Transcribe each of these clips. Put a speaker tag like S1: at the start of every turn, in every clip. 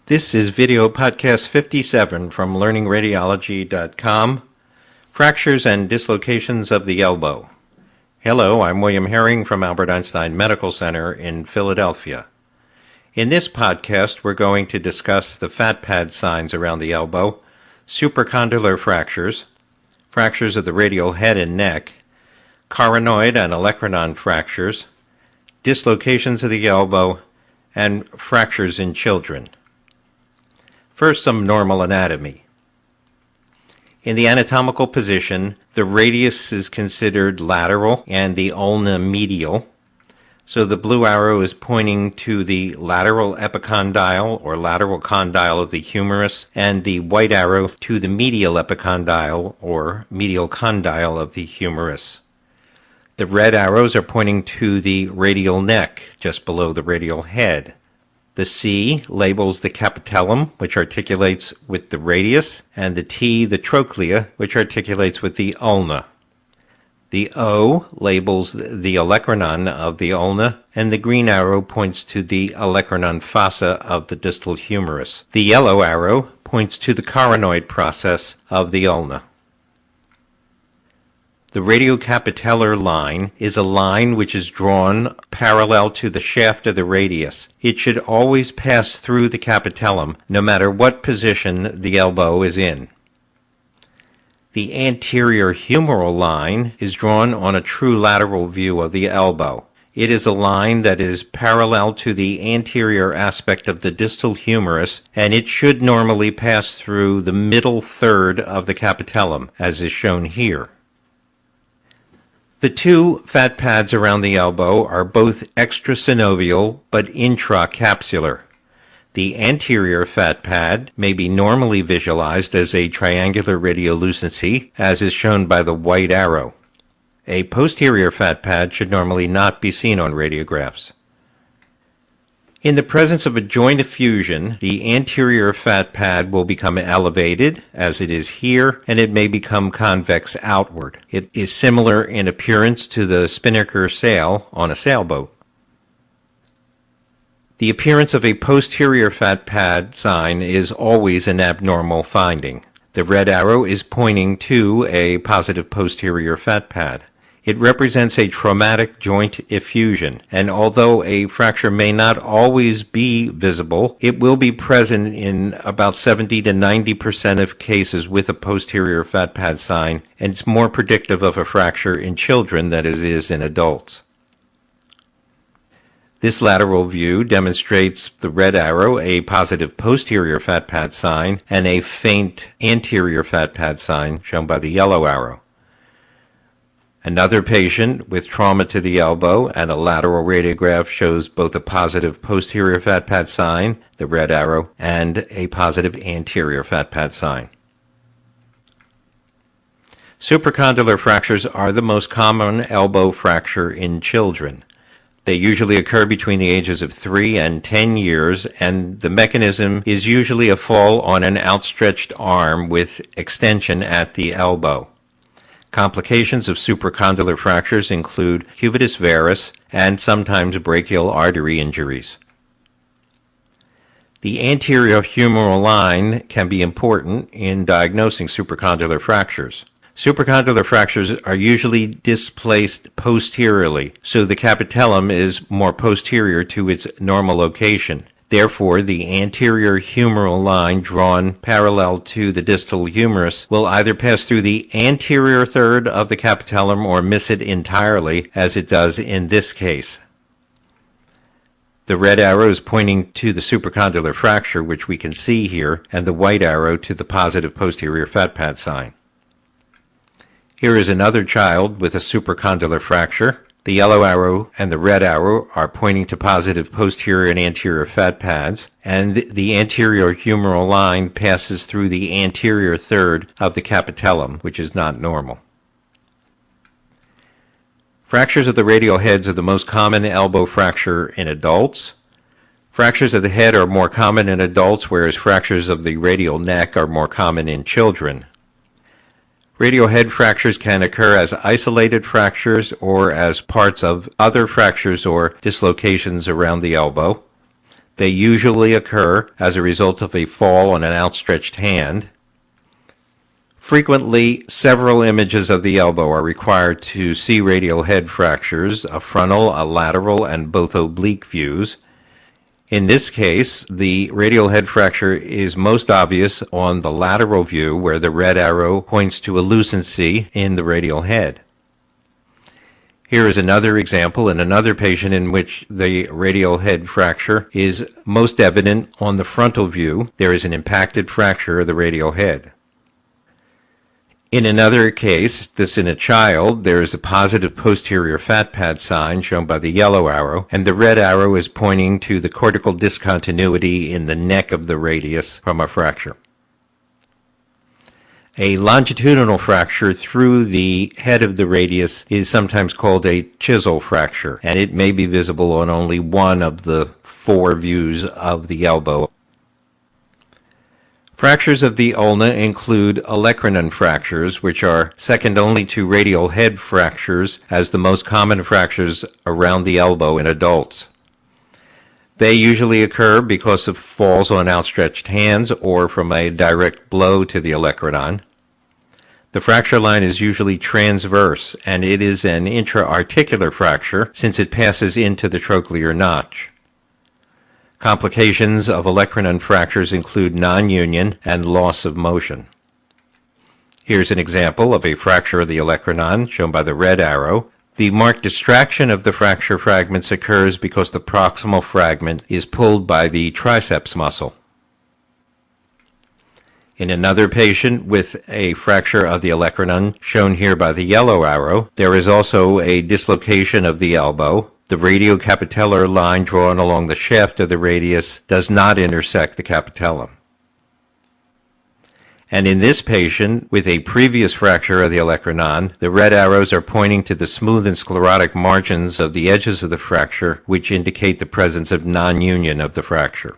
S1: This is video podcast 57 from LearningRadiology.com, Fractures and Dislocations of the Elbow. Hello, I'm William Herring from Albert Einstein Medical Center in Philadelphia. In this podcast, we're going to discuss the fat pad signs around the elbow, supracondylar fractures, fractures of the radial head and neck, coronoid and olecranon fractures, dislocations of the elbow, and fractures in children. First, some normal anatomy. In the anatomical position, the radius is considered lateral and the ulna medial. So the blue arrow is pointing to the lateral epicondyle or lateral condyle of the humerus, and the white arrow to the medial epicondyle or medial condyle of the humerus. The red arrows are pointing to the radial neck, just below the radial head. The C labels the capitellum, which articulates with the radius, and the T the trochlea, which articulates with the ulna. The O labels the olecranon of the ulna, and the green arrow points to the olecranon fossa of the distal humerus. The yellow arrow points to the coronoid process of the ulna. The radiocapitellar line is a line which is drawn parallel to the shaft of the radius. It should always pass through the capitellum, no matter what position the elbow is in. The anterior humeral line is drawn on a true lateral view of the elbow. It is a line that is parallel to the anterior aspect of the distal humerus, and it should normally pass through the middle third of the capitellum, as is shown here. The two fat pads around the elbow are both extrasynovial but intracapsular. The anterior fat pad may be normally visualized as a triangular radiolucency, as is shown by the white arrow. A posterior fat pad should normally not be seen on radiographs. In the presence of a joint effusion, the anterior fat pad will become elevated, as it is here, and it may become convex outward. It is similar in appearance to the spinnaker sail on a sailboat. The appearance of a posterior fat pad sign is always an abnormal finding. The red arrow is pointing to a positive posterior fat pad. It represents a traumatic joint effusion, and although a fracture may not always be visible, it will be present in about 70 to 90% of cases with a posterior fat pad sign, and it's more predictive of a fracture in children than it is in adults. This lateral view demonstrates the red arrow, a positive posterior fat pad sign, and a faint anterior fat pad sign shown by the yellow arrow. Another patient with trauma to the elbow and a lateral radiograph shows both a positive posterior fat pad sign, the red arrow, and a positive anterior fat pad sign. Supracondylar fractures are the most common elbow fracture in children. They usually occur between the ages of 3 and 10 years, and the mechanism is usually a fall on an outstretched arm with extension at the elbow. Complications of supracondylar fractures include cubitus varus and sometimes brachial artery injuries. The anterior humeral line can be important in diagnosing supracondylar fractures. Supracondylar fractures are usually displaced posteriorly, so the capitellum is more posterior to its normal location. Therefore, the anterior humeral line drawn parallel to the distal humerus will either pass through the anterior third of the capitellum or miss it entirely, as it does in this case. The red arrow is pointing to the supracondylar fracture, which we can see here, and the white arrow to the positive posterior fat pad sign. Here is another child with a supracondylar fracture. The yellow arrow and the red arrow are pointing to positive posterior and anterior fat pads, and the anterior humeral line passes through the anterior third of the capitellum, which is not normal. Fractures of the radial heads are the most common elbow fracture in adults. Fractures of the head are more common in adults, whereas fractures of the radial neck are more common in children. Radial head fractures can occur as isolated fractures or as parts of other fractures or dislocations around the elbow. They usually occur as a result of a fall on an outstretched hand. Frequently, several images of the elbow are required to see radial head fractures, a frontal, a lateral, and both oblique views. In this case, the radial head fracture is most obvious on the lateral view, where the red arrow points to a lucency in the radial head. Here is another example in another patient in which the radial head fracture is most evident on the frontal view. There is an impacted fracture of the radial head. In another case, this in a child, there is a positive posterior fat pad sign shown by the yellow arrow, and the red arrow is pointing to the cortical discontinuity in the neck of the radius from a fracture. A longitudinal fracture through the head of the radius is sometimes called a chisel fracture, and it may be visible on only one of the 4 views of the elbow. Fractures of the ulna include olecranon fractures, which are second only to radial head fractures as the most common fractures around the elbow in adults. They usually occur because of falls on outstretched hands or from a direct blow to the olecranon. The fracture line is usually transverse, and it is an intra-articular fracture since it passes into the trochlear notch. Complications of olecranon fractures include non-union and loss of motion. Here's an example of a fracture of the olecranon shown by the red arrow. The marked distraction of the fracture fragments occurs because the proximal fragment is pulled by the triceps muscle. In another patient with a fracture of the olecranon, shown here by the yellow arrow, there is also a dislocation of the elbow. The radiocapitellar line drawn along the shaft of the radius does not intersect the capitellum. And in this patient, with a previous fracture of the olecranon, the red arrows are pointing to the smooth and sclerotic margins of the edges of the fracture, which indicate the presence of non-union of the fracture.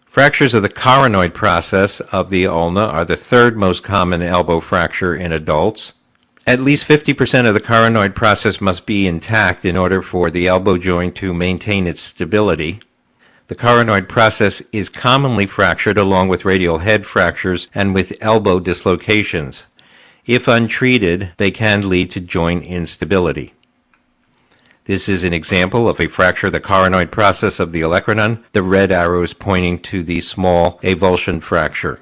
S1: Fractures of the coronoid process of the ulna are the 3rd most common elbow fracture in adults. At least 50% of the coronoid process must be intact in order for the elbow joint to maintain its stability. The coronoid process is commonly fractured along with radial head fractures and with elbow dislocations. If untreated, they can lead to joint instability. This is an example of a fracture of the coronoid process of the olecranon. The red arrow is pointing to the small avulsion fracture.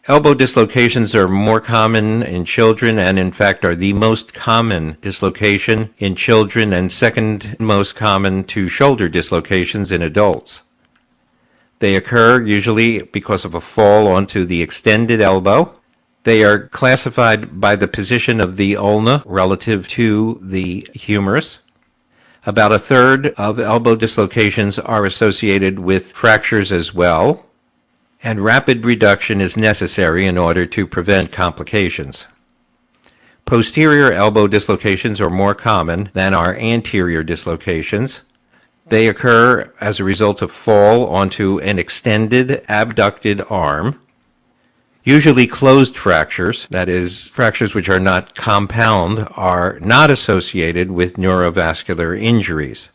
S1: Elbow dislocations are more common in children and in fact are the most common dislocation in children and second most common to shoulder dislocations in adults. They occur usually because of a fall onto the extended elbow. They are classified by the position of the ulna relative to the humerus. About a third of elbow dislocations are associated with fractures as well, and rapid reduction is necessary in order to prevent complications. Posterior elbow dislocations are more common than are anterior dislocations. They occur as a result of fall onto an extended abducted arm. Usually closed fractures, that is, fractures which are not compound, are not associated with neurovascular injuries.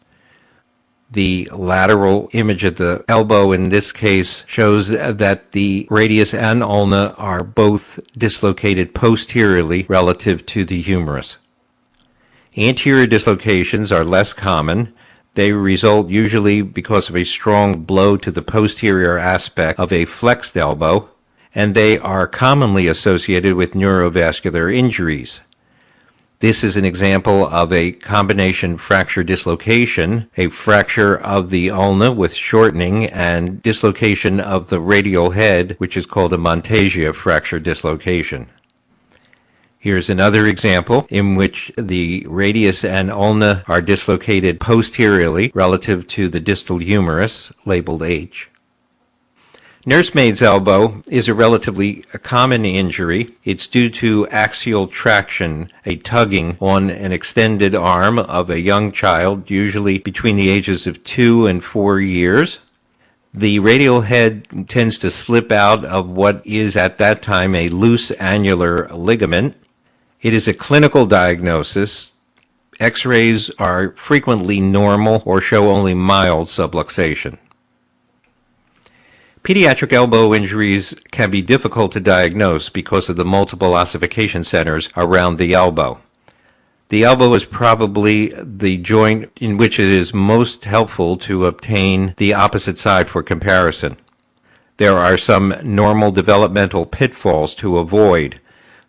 S1: The lateral image of the elbow in this case shows that the radius and ulna are both dislocated posteriorly relative to the humerus. Anterior dislocations are less common. They result usually because of a strong blow to the posterior aspect of a flexed elbow, and they are commonly associated with neurovascular injuries. This is an example of a combination fracture dislocation, a fracture of the ulna with shortening and dislocation of the radial head, which is called a Monteggia fracture dislocation. Here's another example in which the radius and ulna are dislocated posteriorly relative to the distal humerus, labeled H. Nursemaid's elbow is a relatively common injury. It's due to axial traction, a tugging on an extended arm of a young child, usually between the ages of 2 and 4 years. The radial head tends to slip out of what is at that time a loose annular ligament. It is a clinical diagnosis, X-rays are frequently normal or show only mild subluxation. Pediatric elbow injuries can be difficult to diagnose because of the multiple ossification centers around the elbow. The elbow is probably the joint in which it is most helpful to obtain the opposite side for comparison. There are some normal developmental pitfalls to avoid.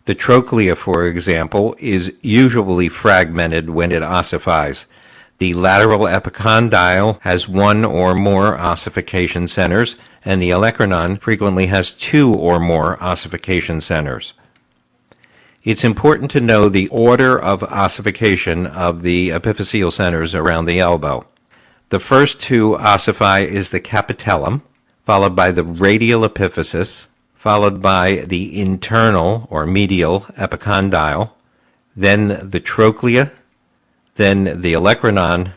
S1: The trochlea, for example, is usually fragmented when it ossifies. The lateral epicondyle has one or more ossification centers, and the olecranon frequently has two or more ossification centers. It's important to know the order of ossification of the epiphyseal centers around the elbow. The first to ossify is the capitellum, followed by the radial epiphysis, followed by the internal or medial epicondyle, then the trochlea, then the olecranon,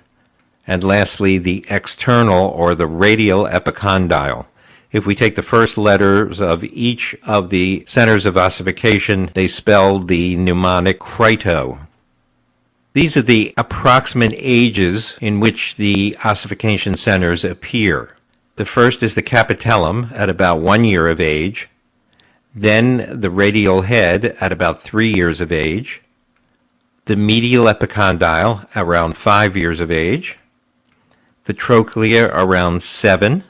S1: and lastly the external or the radial epicondyle. If we take the first letters of each of the centers of ossification, they spell the mnemonic crito. These are the approximate ages in which the ossification centers appear. The first is the capitellum at about 1 year of age, then the radial head at about 3 years of age, the medial epicondyle around 5 years of age, the trochlea around 7,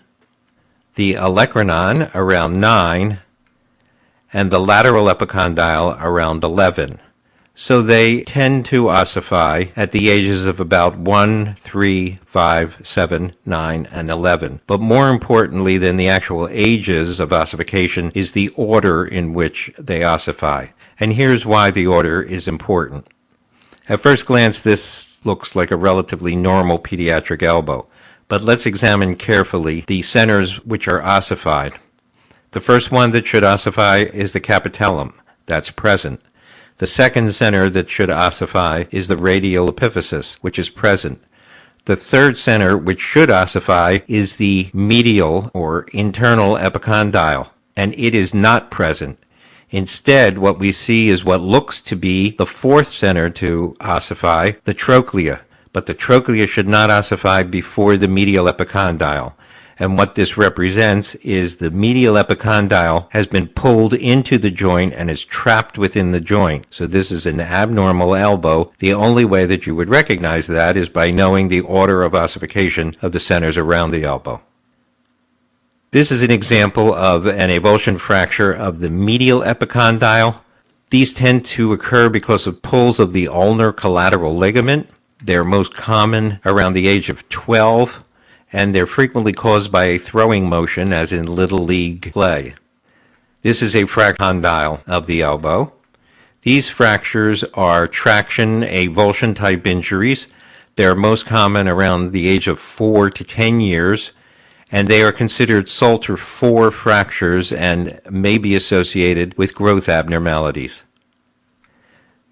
S1: the olecranon around 9, and the lateral epicondyle around 11. So they tend to ossify at the ages of about 1, 3, 5, 7, 9, and 11. But more importantly than the actual ages of ossification is the order in which they ossify. And here's why the order is important. At first glance, this looks like a relatively normal pediatric elbow. But let's examine carefully the centers which are ossified. The first one that should ossify is the capitellum. That's present. The second center that should ossify is the radial epiphysis, which is present. The third center which should ossify is the medial or internal epicondyle, and it is not present. Instead, what we see is what looks to be the fourth center to ossify, the trochlea. But the trochlea should not ossify before the medial epicondyle. And what this represents is the medial epicondyle has been pulled into the joint and is trapped within the joint. So this is an abnormal elbow. The only way that you would recognize that is by knowing the order of ossification of the centers around the elbow. This is an example of an avulsion fracture of the medial epicondyle. These tend to occur because of pulls of the ulnar collateral ligament. They're most common around the age of 12, and they're frequently caused by a throwing motion, as in Little League play. This is a fractile of the elbow. These fractures are traction avulsion type injuries. They're most common around the age of 4 to 10 years, and they are considered Salter 4 fractures and may be associated with growth abnormalities.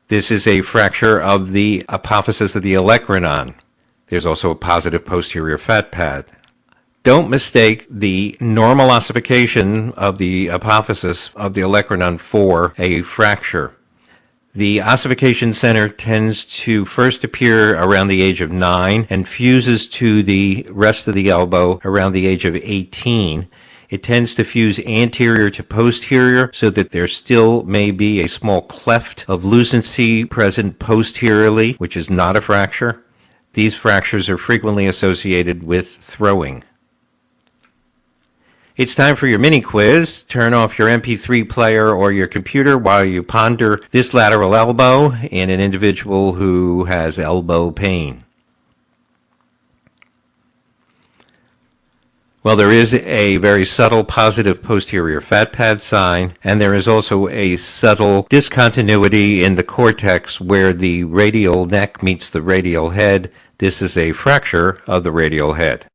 S1: This is a fracture of the apophysis of the olecranon. There's also a positive posterior fat pad. Don't mistake the normal ossification of the apophysis of the olecranon for a fracture. The ossification center tends to first appear around the age of 9 and fuses to the rest of the elbow around the age of 18. It tends to fuse anterior to posterior so that there still may be a small cleft of lucency present posteriorly, which is not a fracture. These fractures are frequently associated with throwing. It's time for your mini quiz. Turn off your MP3 player or your computer while you ponder this lateral elbow in an individual who has elbow pain. Well, there is a very subtle positive posterior fat pad sign, and there is also a subtle discontinuity in the cortex where the radial neck meets the radial head. This is a fracture of the radial head.